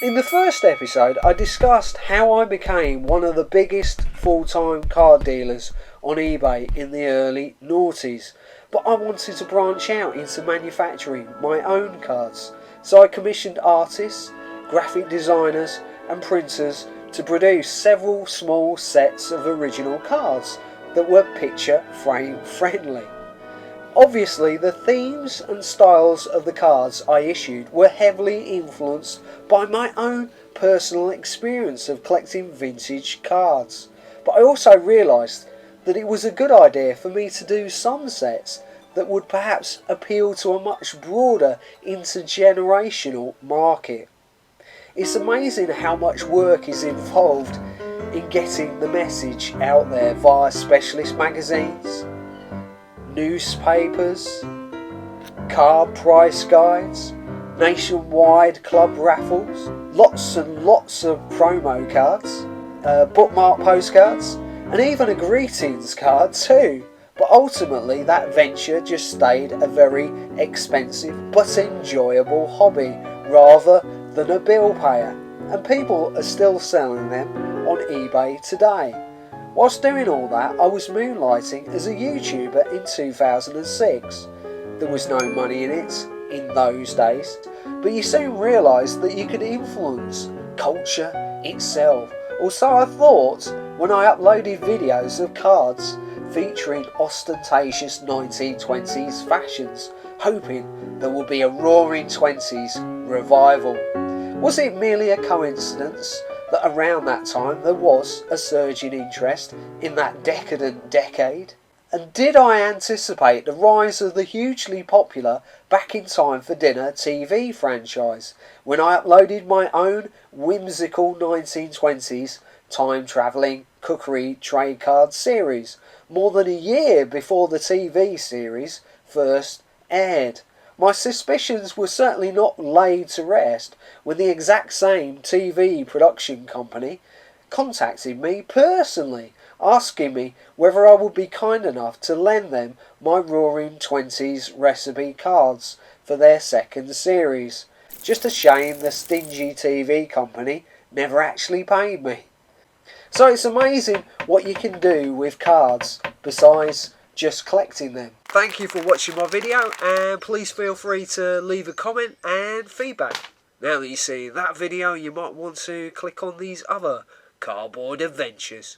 In the first episode, I discussed how I became one of the biggest full-time card dealers on eBay in the early noughties, but I wanted to branch out into manufacturing my own cards, so I commissioned artists, graphic designers and printers to produce several small sets of original cards that were picture frame friendly. Obviously, the themes and styles of the cards I issued were heavily influenced by my own personal experience of collecting vintage cards, but I also realised that it was a good idea for me to do some sets that would perhaps appeal to a much broader intergenerational market. It's amazing how much work is involved in getting the message out there via specialist magazines, newspapers, card price guides, nationwide club raffles, lots and lots of promo cards, bookmark postcards, and even a greetings card too. But ultimately that venture just stayed a very expensive but enjoyable hobby rather than a bill payer, and people are still selling them on eBay today. Whilst doing all that, I was moonlighting as a YouTuber in 2006. There was no money in it in those days, but you soon realised that you could influence culture itself. Or so I thought when I uploaded videos of cards featuring ostentatious 1920s fashions, hoping there will be a roaring 20s revival. Was it merely a coincidence that around that time there was a surge in interest in that decadent decade? And did I anticipate the rise of the hugely popular Back in Time for Dinner TV franchise when I uploaded my own whimsical 1920s time-travelling cookery trade card series more than a year before the TV series first aired? My suspicions were certainly not laid to rest when the exact same TV production company contacted me personally, asking me whether I would be kind enough to lend them my Roaring Twenties recipe cards for their second series. Just a shame the stingy TV company never actually paid me. So it's amazing what you can do with cards besides just collecting them. Thank you for watching my video, and please feel free to leave a comment and feedback. Now that you see that video, you might want to click on these other cardboard adventures.